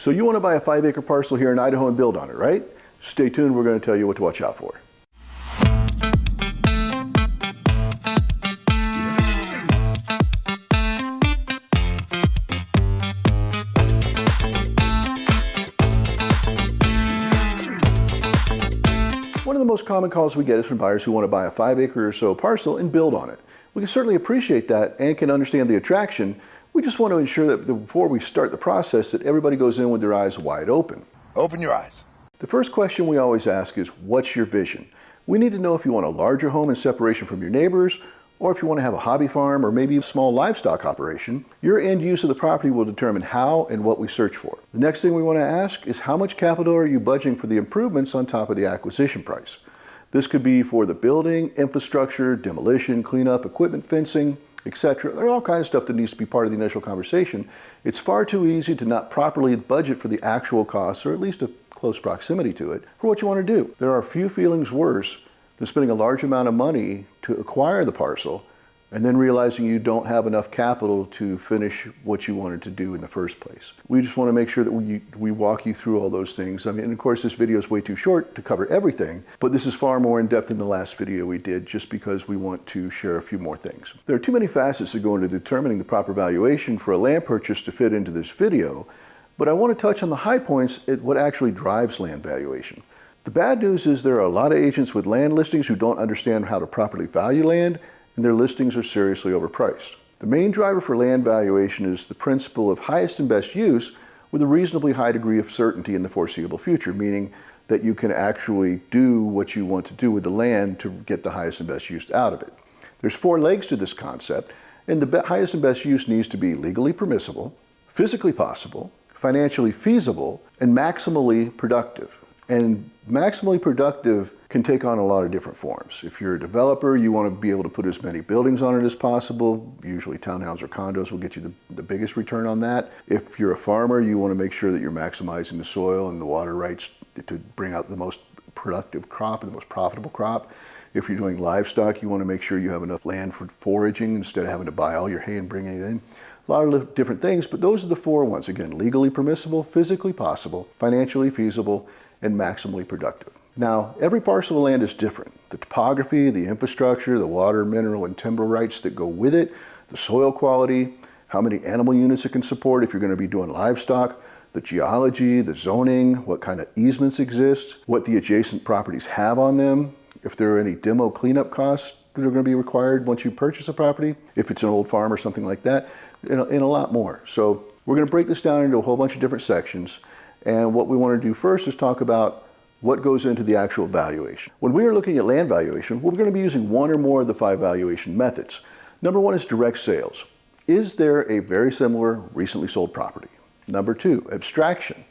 So you want to buy a 5-acre parcel here in Idaho and build on it, right? Stay tuned, we're going to tell you what to watch out for. One of the most common calls we get is from buyers who want to buy a 5-acre or so parcel and build on it. We can certainly appreciate that and can understand the attraction. We just want to ensure that before we start the process that everybody goes in with their eyes wide open. Open your eyes. The first question we always ask is, what's your vision? We need to know if you want a larger home in separation from your neighbors, or if you want to have a hobby farm or maybe a small livestock operation. Your end use of the property will determine how and what we search for. The next thing we want to ask is, how much capital are you budgeting for the improvements on top of the acquisition price? This could be for the building, infrastructure, demolition, cleanup, equipment, fencing, etc. There are all kinds of stuff that needs to be part of the initial conversation. It's far too easy to not properly budget for the actual costs, or at least a close proximity to it, for what you want to do. There are few feelings worse than spending a large amount of money to acquire the parcel and then realizing you don't have enough capital to finish what you wanted to do in the first place. We just want to make sure that we walk you through all those things. I mean, and of course, this video is way too short to cover everything, but this is far more in depth than the last video we did, just because we want to share a few more things. There are too many facets that go into determining the proper valuation for a land purchase to fit into this video, but I want to touch on the high points at what actually drives land valuation. The bad news is there are a lot of agents with land listings who don't understand how to properly value land, and their listings are seriously overpriced. The main driver for land valuation is the principle of highest and best use with a reasonably high degree of certainty in the foreseeable future, meaning that you can actually do what you want to do with the land to get the highest and best use out of it. There's 4 legs to this concept, and the highest and best use needs to be legally permissible, physically possible, financially feasible, and maximally productive. And maximally productive can take on a lot of different forms. If you're a developer, you want to be able to put as many buildings on it as possible. Usually townhouses or condos will get you the biggest return on that. If you're a farmer, you want to make sure that you're maximizing the soil and the water rights to bring out the most productive crop and the most profitable crop. If you're doing livestock, you want to make sure you have enough land for foraging instead of having to buy all your hay and bring it in. A lot of different things, but those are the 4 ones. Again, legally permissible, physically possible, financially feasible, and maximally productive. Now, every parcel of land is different. The topography, the infrastructure, the water, mineral, and timber rights that go with it, the soil quality, how many animal units it can support if you're going to be doing livestock, the geology, the zoning, what kind of easements exist, what the adjacent properties have on them, if there are any demo cleanup costs that are going to be required once you purchase a property, if it's an old farm or something like that, and a lot more. So we're going to break this down into a whole bunch of different sections. And what we want to do first is talk about what goes into the actual valuation. When we are looking at land valuation, we're going to be using 1 or more of the 5 valuation methods. Number 1 is direct sales. Is there a very similar recently sold property? Number 2, abstraction.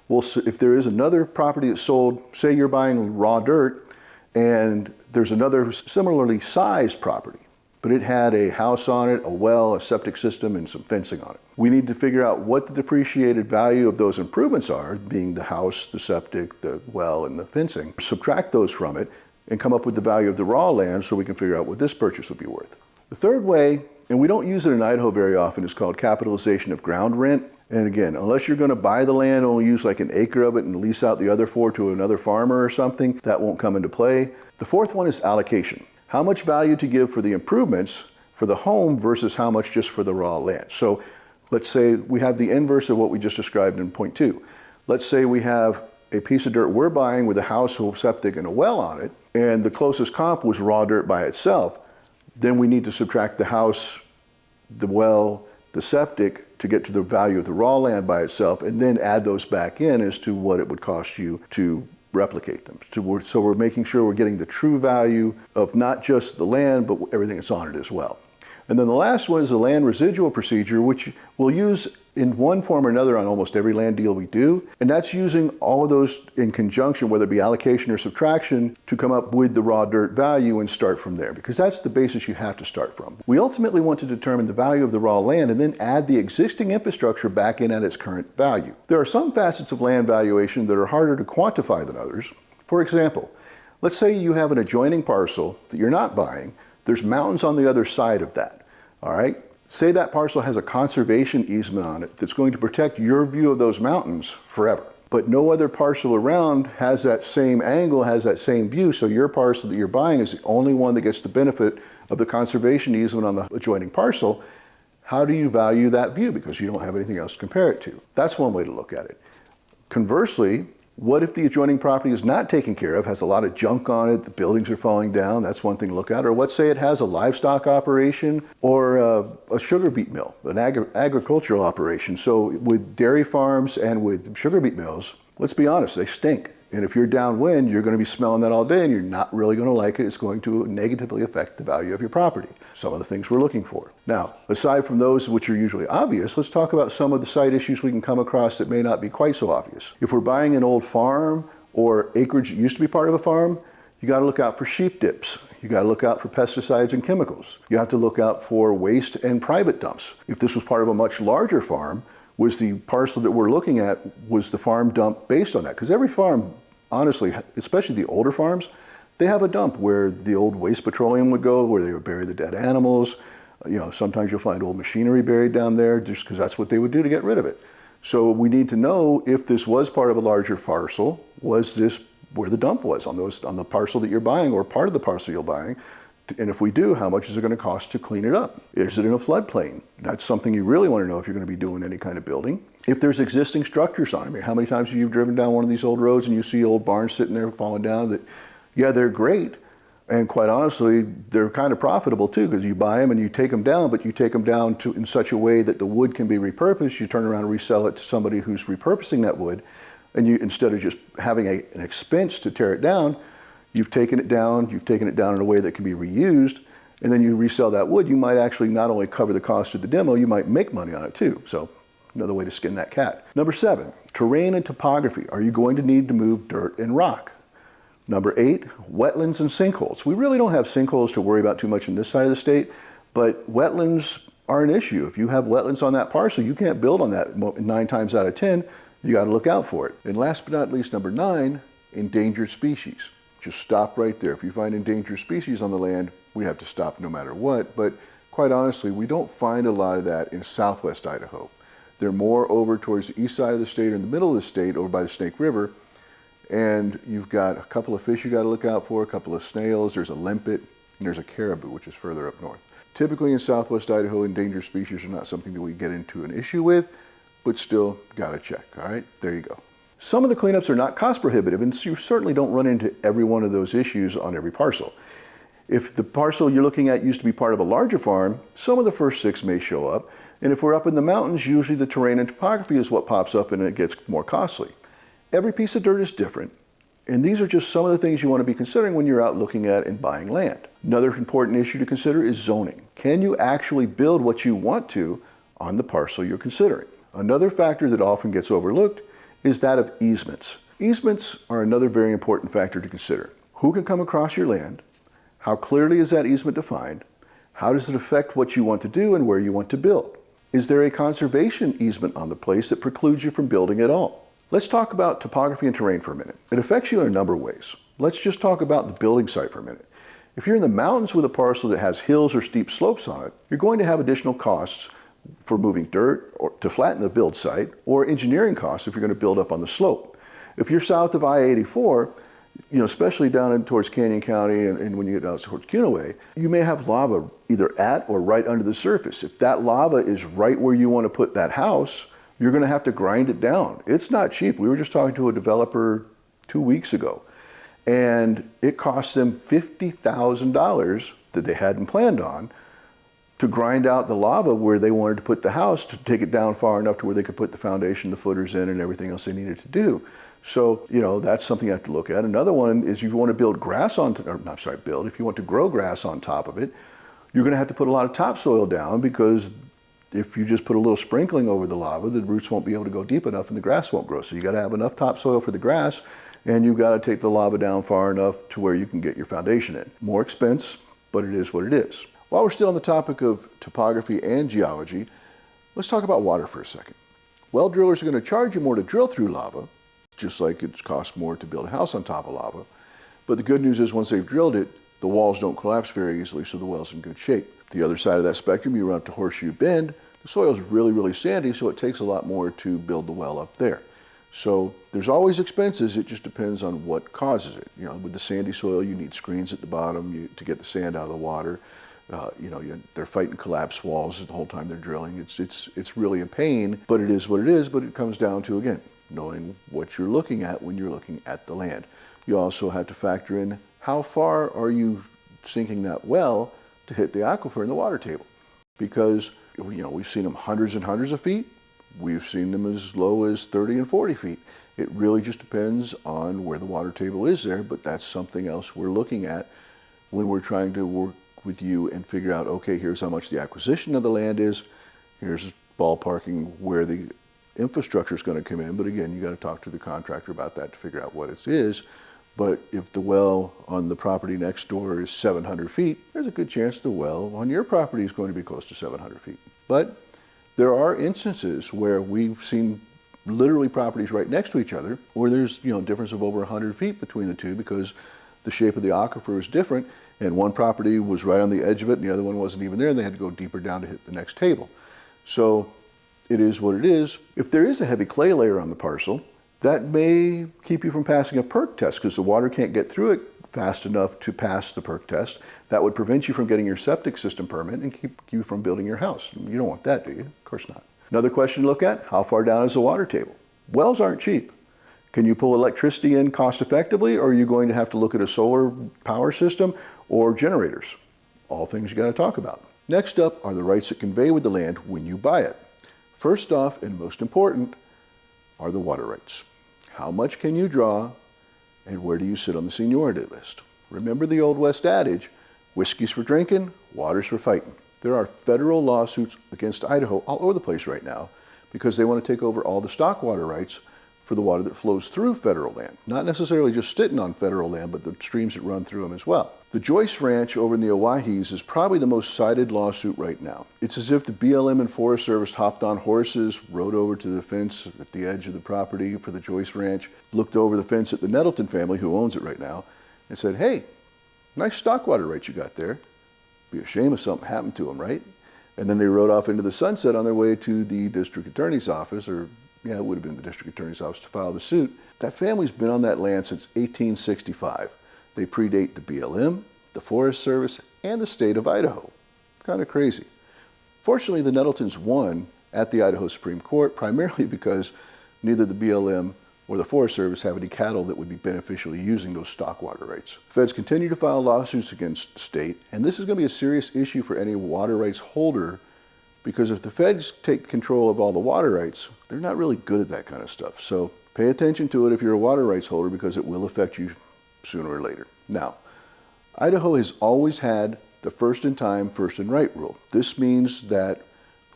Well, so if there is another property that's sold, say you're buying raw dirt, and there's another similarly sized property, but it had a house on it, a well, a septic system, and some fencing on it. We need to figure out what the depreciated value of those improvements are, being the house, the septic, the well, and the fencing. Subtract those from it and come up with the value of the raw land so we can figure out what this purchase would be worth. The third way, and we don't use it in Idaho very often, is called capitalization of ground rent. And again, unless you're going to buy the land, only use like an acre of it and lease out the other 4 to another farmer or something, that won't come into play. The fourth one is allocation. How much value to give for the improvements for the home versus how much just for the raw land. So let's say we have the inverse of what we just described in point 2. Let's say we have a piece of dirt we're buying with a house, a septic, and a well on it, and the closest comp was raw dirt by itself. Then we need to subtract the house, the well, the septic to get to the value of the raw land by itself, and then add those back in as to what it would cost you to replicate them. So we're making sure we're getting the true value of not just the land, but everything that's on it as well. And then the last one is the land residual procedure, which we'll use in one form or another on almost every land deal we do. And that's using all of those in conjunction, whether it be allocation or subtraction, to come up with the raw dirt value and start from there, because that's the basis you have to start from. We ultimately want to determine the value of the raw land and then add the existing infrastructure back in at its current value. There are some facets of land valuation that are harder to quantify than others. For example, let's say you have an adjoining parcel that you're not buying. There's mountains on the other side of that, all right? Say that parcel has a conservation easement on it that's going to protect your view of those mountains forever. But no other parcel around has that same angle, has that same view, so your parcel that you're buying is the only one that gets the benefit of the conservation easement on the adjoining parcel. How do you value that view? Because you don't have anything else to compare it to. That's one way to look at it. Conversely, what if the adjoining property is not taken care of, has a lot of junk on it, the buildings are falling down? That's one thing to look at. Or let's say it has a livestock operation or a sugar beet mill, an agricultural operation. So with dairy farms and with sugar beet mills, let's be honest, they stink. And if you're downwind, you're going to be smelling that all day and you're not really going to like it. It's going to negatively affect the value of your property. Some of the things we're looking for. Now, aside from those which are usually obvious, let's talk about some of the site issues we can come across that may not be quite so obvious. If we're buying an old farm or acreage that used to be part of a farm, you got to look out for sheep dips. You got to look out for pesticides and chemicals. You have to look out for waste and private dumps. If this was part of a much larger farm, was the parcel that we're looking at, was the farm dump based on that? Because every farm, honestly, especially the older farms, they have a dump where the old waste petroleum would go, where they would bury the dead animals. You know, sometimes you'll find old machinery buried down there just because that's what they would do to get rid of it. So we need to know if this was part of a larger parcel, was this where the dump was on the parcel that you're buying or part of the parcel you're buying? And if we do, how much is it going to cost to clean it up? Is it in a floodplain? That's something you really want to know if you're going to be doing any kind of building. If there's existing structures on it, I mean, how many times have you driven down one of these old roads and you see old barns sitting there falling down that, yeah, they're great. And quite honestly, they're kind of profitable too, because you buy them and you take them down, but you take them down in such a way that the wood can be repurposed. You turn around and resell it to somebody who's repurposing that wood. And you, instead of just having an expense to tear it down, you've taken it down in a way that can be reused, and then you resell that wood. You might actually not only cover the cost of the demo, you might make money on it too. So another way to skin that cat. Number 7, terrain and topography. Are you going to need to move dirt and rock? Number 8, wetlands and sinkholes. We really don't have sinkholes to worry about too much in this side of the state, but wetlands are an issue. If you have wetlands on that parcel, you can't build on that 9 times out of 10. You got to look out for it. And last but not least, number 9, endangered species. Just stop right there. If you find endangered species on the land, we have to stop no matter what. But quite honestly, we don't find a lot of that in southwest Idaho. They're more over towards the east side of the state or in the middle of the state over by the Snake River. And you've got a couple of fish you got to look out for, a couple of snails, there's a limpet, and there's a caribou, which is further up north. Typically in southwest Idaho, endangered species are not something that we get into an issue with, but still got to check. All right, there you go. Some of the cleanups are not cost prohibitive, and you certainly don't run into every one of those issues on every parcel. If the parcel you're looking at used to be part of a larger farm, some of the first 6 may show up, and if we're up in the mountains, usually the terrain and topography is what pops up and it gets more costly. Every piece of dirt is different, and these are just some of the things you want to be considering when you're out looking at and buying land. Another important issue to consider is zoning. Can you actually build what you want to on the parcel you're considering? Another factor that often gets overlooked is that of easements. Easements are another very important factor to consider. Who can come across your land? How clearly is that easement defined? How does it affect what you want to do and where you want to build? Is there a conservation easement on the place that precludes you from building at all? Let's talk about topography and terrain for a minute. It affects you in a number of ways. Let's just talk about the building site for a minute. If you're in the mountains with a parcel that has hills or steep slopes on it, you're going to have additional costs for moving dirt or to flatten the build site, or engineering costs if you're going to build up on the slope. If you're south of I-84, especially down in towards Canyon County and when you get out towards Cunaway, you may have lava either at or right under the surface. If that lava is right where you want to put that house, you're going to have to grind it down. It's not cheap. We were just talking to a developer 2 weeks ago, and it cost them $50,000 that they hadn't planned on to grind out the lava where they wanted to put the house, to take it down far enough to where they could put the foundation, the footers in, and everything else they needed to do. So, that's something you have to look at. Another one is if you want to build grass if you want to grow grass on top of it, you're going to have to put a lot of topsoil down, because if you just put a little sprinkling over the lava, the roots won't be able to go deep enough and the grass won't grow. So you got to have enough topsoil for the grass, and you've got to take the lava down far enough to where you can get your foundation in. More expense, but it is what it is. While we're still on the topic of topography and geology, let's talk about water for a second. Well drillers are going to charge you more to drill through lava, just like it costs more to build a house on top of lava. But the good news is once they've drilled it, the walls don't collapse very easily, so the well's in good shape. The other side of that spectrum, you run up to Horseshoe Bend, the soil is really, really sandy, so it takes a lot more to build the well up there. So there's always expenses, it just depends on what causes it. You know, with the sandy soil, you need screens at the bottom to get the sand out of the water. They're fighting collapse walls the whole time they're drilling. It's really a pain, but it is what it is, but it comes down to, again, knowing what you're looking at when you're looking at the land. You also have to factor in how far are you sinking that well to hit the aquifer in the water table. Because, we've seen them hundreds and hundreds of feet. We've seen them as low as 30 and 40 feet. It really just depends on where the water table is there, but that's something else we're looking at when we're trying to work with you and figure out, okay, here's how much the acquisition of the land is, here's ballparking where the infrastructure is going to come in, but again, you got to talk to the contractor about that to figure out what it is. But if the well on the property next door is 700 feet, there's a good chance the well on your property is going to be close to 700 feet. But there are instances where we've seen literally properties right next to each other where there's a difference of over 100 feet between the two because the shape of the aquifer is different, and one property was right on the edge of it and the other one wasn't even there, and they had to go deeper down to hit the next table. So it is what it is. If there is a heavy clay layer on the parcel, that may keep you from passing a perk test because the water can't get through it fast enough to pass the perk test. That would prevent you from getting your septic system permit and keep you from building your house. You don't want that, do you? Of course not. Another question to look at, how far down is the water table? Wells aren't cheap. Can you pull electricity in cost effectively, or are you going to have to look at a solar power system or generators? All things you got to talk about. Next up are the rights that convey with the land when you buy it. First off, and most important, are the water rights. How much can you draw, and where do you sit on the seniority list? Remember the Old West adage, whiskey's for drinking, water's for fighting. There are federal lawsuits against Idaho all over the place right now because they want to take over all the stock water rights for the water that flows through federal land. Not necessarily just sitting on federal land, but the streams that run through them as well. The Joyce Ranch over in the Owahis is probably the most cited lawsuit right now. It's as if the BLM and Forest Service hopped on horses, rode over to the fence at the edge of the property for the Joyce Ranch, looked over the fence at the Nettleton family, who owns it right now, and said, hey, nice stock water rights you got there. Be a shame if something happened to them, right? And then they rode off into the sunset on their way to the district attorney's office, or yeah, it would have been the district attorney's office to file the suit. That family's been on that land since 1865. They predate the BLM, the Forest Service, and the state of Idaho. It's kind of crazy. Fortunately, the Nettletons won at the Idaho Supreme Court, primarily because neither the BLM or the Forest Service have any cattle that would be beneficial to using those stock water rights. Feds continue to file lawsuits against the state, and this is going to be a serious issue for any water rights holder, because if the feds take control of all the water rights, they're not really good at that kind of stuff. So pay attention to it if you're a water rights holder, because it will affect you sooner or later. Now, Idaho has always had the first in time, first in right rule. This means that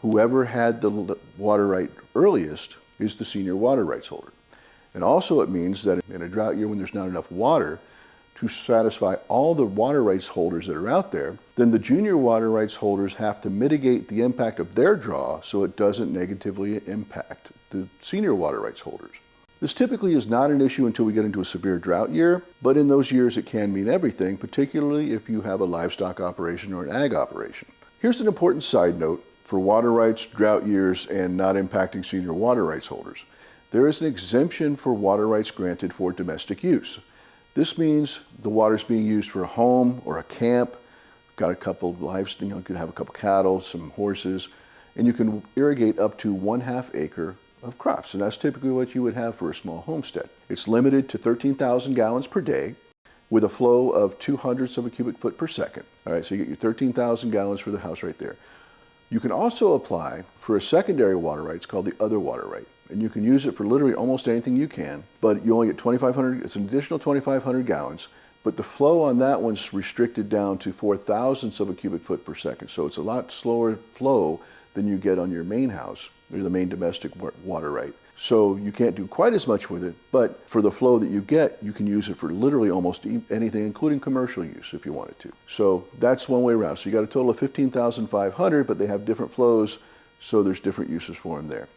whoever had the water right earliest is the senior water rights holder. And also it means that in a drought year when there's not enough water to satisfy all the water rights holders that are out there, then the junior water rights holders have to mitigate the impact of their draw so it doesn't negatively impact the senior water rights holders. This typically is not an issue until we get into a severe drought year, but in those years it can mean everything, particularly if you have a livestock operation or an ag operation. Here's an important side note for water rights, drought years, and not impacting senior water rights holders. There is an exemption for water rights granted for domestic use. This means the water is being used for a home or a camp, got a couple of livestock, you could have a couple cattle, some horses, and you can irrigate up to 1/2 acre of crops, and that's typically what you would have for a small homestead. It's limited to 13,000 gallons per day with a flow of 0.02 of a cubic foot per second. All right, so you get your 13,000 gallons for the house right there. You can also apply for a secondary water right. It's called the other water right, and you can use it for literally almost anything you can, but you only get 2,500, it's an additional 2,500 gallons, but the flow on that one's restricted down to 0.04 of a cubic foot per second, so it's a lot slower flow than you get on your main house, or the main domestic water right. So you can't do quite as much with it, but for the flow that you get, you can use it for literally almost anything, including commercial use if you wanted to. So that's one way around. So you got a total of 15,500, but they have different flows, so there's different uses for them there.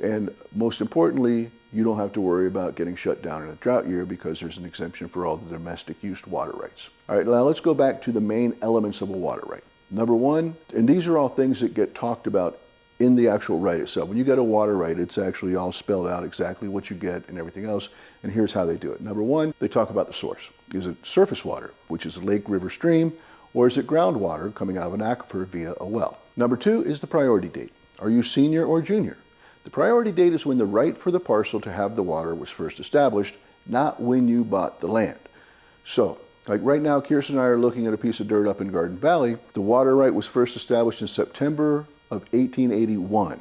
And most importantly, you don't have to worry about getting shut down in a drought year because there's an exemption for all the domestic use water rights. All right, now let's go back to the main elements of a water right. Number one, and these are all things that get talked about in the actual right itself. When you get a water right, it's actually all spelled out exactly what you get and everything else, and here's how they do it. Number one, they talk about the source. Is it surface water, which is a lake, river, stream, or is it groundwater coming out of an aquifer via a well? Number two is the priority date. Are you senior or junior? The priority date is when the right for the parcel to have the water was first established, not when you bought the land. So, like right now, Kirsten and I are looking at a piece of dirt up in Garden Valley. The water right was first established in September of 1881.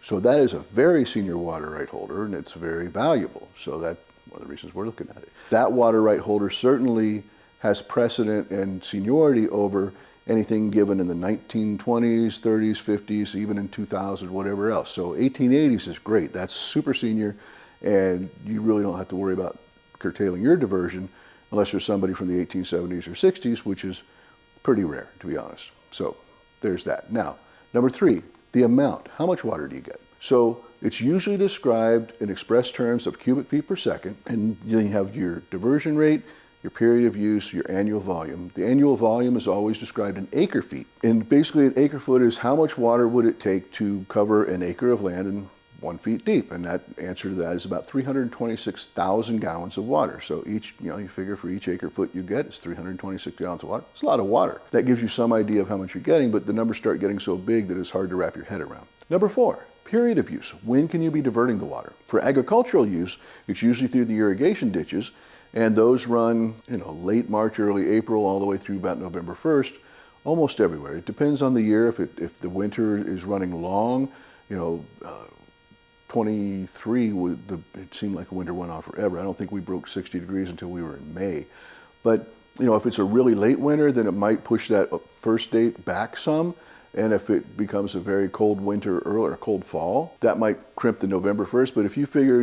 So that is a very senior water right holder, and it's very valuable. So that's one of the reasons we're looking at it. That water right holder certainly has precedent and seniority over anything given in the 1920s, 30s, 50s, even in 2000, whatever else. So 1880s is great. That's super senior, and you really don't have to worry about curtailing your diversion unless you're somebody from the 1870s or 60s, which is pretty rare, to be honest. So there's that. Now, number three, the amount. How much water do you get? So it's usually described in express terms of cubic feet per second, and you have your diversion rate, your period of use, your annual volume. The annual volume is always described in acre feet. And basically an acre foot is how much water would it take to cover an acre of land in 1 feet deep. And that answer to that is about 326,000 gallons of water. So each, you figure for each acre foot you get, it's 326 gallons of water. It's a lot of water. That gives you some idea of how much you're getting, but the numbers start getting so big that it's hard to wrap your head around. Number four, period of use. When can you be diverting the water? For agricultural use, it's usually through the irrigation ditches, and those run, late March, early April, all the way through about November 1st, almost everywhere. It depends on the year. If the winter is running long, 23, it seemed like the winter went on forever. I don't think we broke 60 degrees until we were in May. But, if it's a really late winter, then it might push that first date back some. And if it becomes a very cold winter or cold fall, that might crimp the November 1st. But if you figure,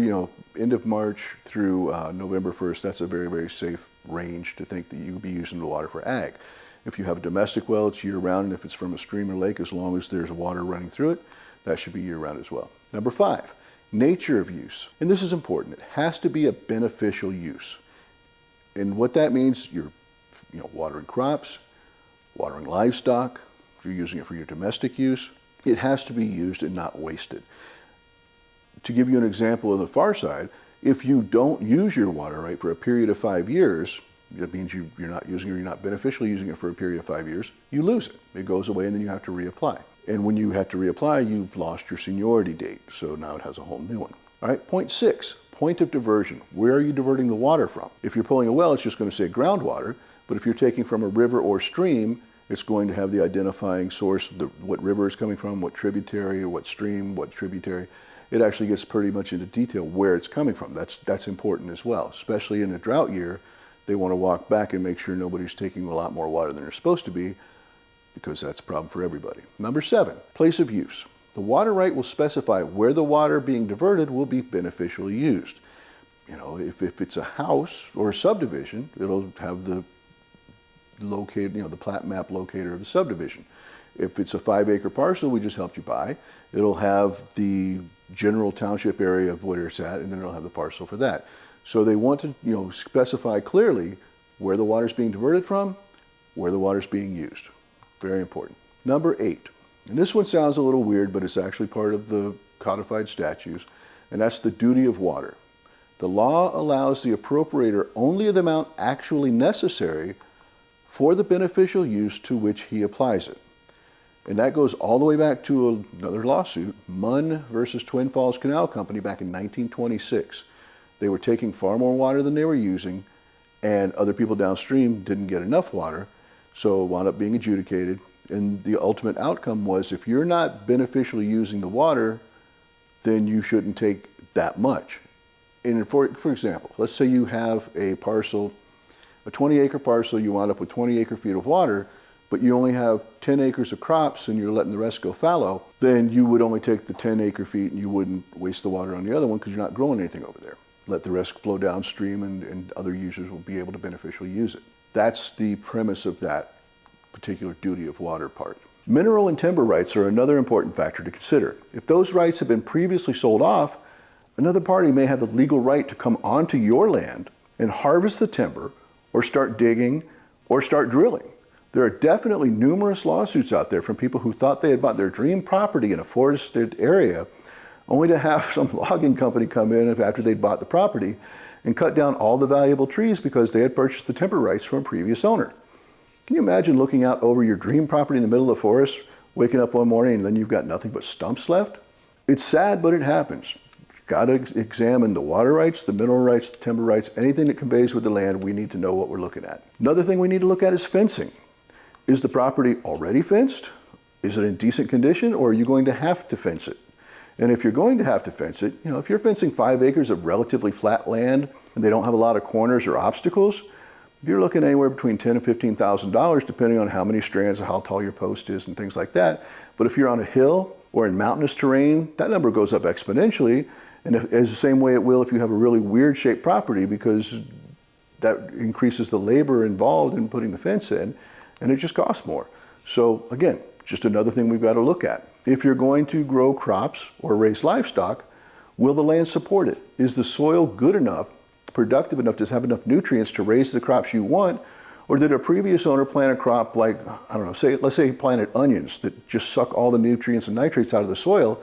end of March through November 1st, that's a very, very safe range to think that you'll be using the water for ag. If you have a domestic well, it's year-round, and if it's from a stream or lake, as long as there's water running through it, that should be year-round as well. Number five, nature of use. And this is important. It has to be a beneficial use. And what that means, you're watering crops, watering livestock, if you're using it for your domestic use, it has to be used and not wasted. To give you an example on the far side, if you don't use your water right for a period of 5 years, that means you're not using it or you're not beneficially using it for a period of 5 years, you lose it. It goes away and then you have to reapply. And when you have to reapply, you've lost your seniority date. So now it has a whole new one. All right, point six, point of diversion. Where are you diverting the water from? If you're pulling a well, it's just going to say groundwater. But if you're taking from a river or stream, it's going to have the identifying source, what river it's coming from, what tributary, or what stream, what tributary. It actually gets pretty much into detail where it's coming from. That's important as well. Especially in a drought year, they want to walk back and make sure nobody's taking a lot more water than they're supposed to be, because that's a problem for everybody. Number seven, place of use. The water right will specify where the water being diverted will be beneficially used. If it's a house or a subdivision, it'll have the the plat map locator of the subdivision. If it's a 5-acre parcel we just helped you buy, it'll have the general township area of where it's at, and then it'll have the parcel for that. So they want to specify clearly where the water's being diverted from, where the water's being used. Very important. Number 8, and this one sounds a little weird, but it's actually part of the codified statutes, and that's the duty of water. The law allows the appropriator only the amount actually necessary for the beneficial use to which he applies it. And that goes all the way back to another lawsuit, Munn versus Twin Falls Canal Company back in 1926. They were taking far more water than they were using, and other people downstream didn't get enough water, so it wound up being adjudicated. And the ultimate outcome was, if you're not beneficially using the water, then you shouldn't take that much. And for example, let's say you have a parcel, a 20-acre parcel, you wound up with 20 acre-feet of water, but you only have 10 acres of crops and you're letting the rest go fallow, then you would only take the 10 acre-feet and you wouldn't waste the water on the other one because you're not growing anything over there. Let the rest flow downstream and other users will be able to beneficially use it. That's the premise of that particular duty of water part. Mineral and timber rights are another important factor to consider. If those rights have been previously sold off, another party may have the legal right to come onto your land and harvest the timber, or start digging, or start drilling. There are definitely numerous lawsuits out there from people who thought they had bought their dream property in a forested area, only to have some logging company come in after they'd bought the property and cut down all the valuable trees because they had purchased the timber rights from a previous owner. Can you imagine looking out over your dream property in the middle of the forest, waking up one morning and then you've got nothing but stumps left? It's sad, but it happens. You've got to examine the water rights, the mineral rights, the timber rights, anything that conveys with the land. We need to know what we're looking at. Another thing we need to look at is fencing. Is the property already fenced? Is it in decent condition, or are you going to have to fence it? And if you're going to have to fence it, if you're fencing 5 acres of relatively flat land and they don't have a lot of corners or obstacles, you're looking anywhere between $10,000 and $15,000 depending on how many strands or how tall your post is and things like that. But if you're on a hill or in mountainous terrain, that number goes up exponentially. And it's the same way it will if you have a really weird shaped property, because that increases the labor involved in putting the fence in, and it just costs more. So again, just another thing we've got to look at. If you're going to grow crops or raise livestock, will the land support it? Is the soil good enough, productive enough, to have enough nutrients to raise the crops you want? Or did a previous owner plant a crop like, I don't know, let's say he planted onions that just suck all the nutrients and nitrates out of the soil?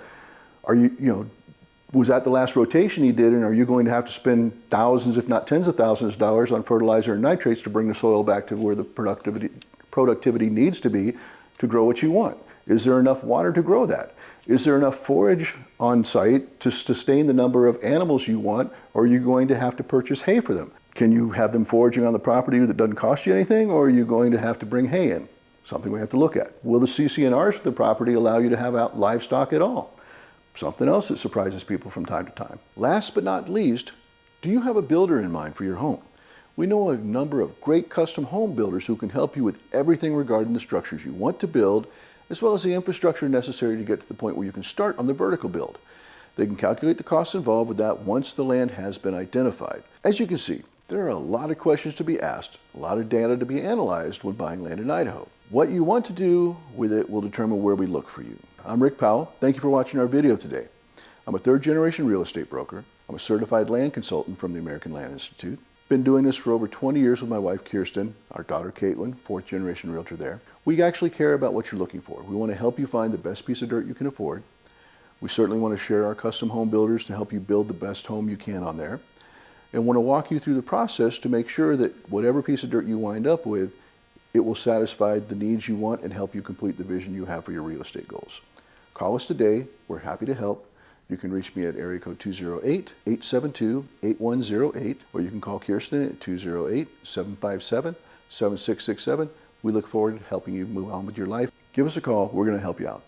Was that the last rotation he did, and are you going to have to spend thousands, if not tens of thousands of dollars on fertilizer and nitrates to bring the soil back to where the productivity needs to be to grow what you want? Is there enough water to grow that? Is there enough forage on site to sustain the number of animals you want, or are you going to have to purchase hay for them? Can you have them foraging on the property that doesn't cost you anything, or are you going to have to bring hay in? Something we have to look at. Will the CC&Rs for the property allow you to have out livestock at all? Something else that surprises people from time to time. Last but not least, do you have a builder in mind for your home? We know a number of great custom home builders who can help you with everything regarding the structures you want to build, as well as the infrastructure necessary to get to the point where you can start on the vertical build. They can calculate the costs involved with that once the land has been identified. As you can see, there are a lot of questions to be asked, a lot of data to be analyzed when buying land in Idaho. What you want to do with it will determine where we look for you. I'm Rick Powell. Thank you for watching our video today. I'm a third-generation real estate broker. I'm a certified land consultant from the American Land Institute. Been doing this for over 20 years with my wife, Kirsten, our daughter, Kaitlin, fourth-generation realtor there. We actually care about what you're looking for. We want to help you find the best piece of dirt you can afford. We certainly want to share our custom home builders to help you build the best home you can on there, and want to walk you through the process to make sure that whatever piece of dirt you wind up with, it will satisfy the needs you want and help you complete the vision you have for your real estate goals. Call us today. We're happy to help. You can reach me at area code 208-872-8108, or you can call Kirsten at 208-757-7667. We look forward to helping you move on with your life. Give us a call. We're going to help you out.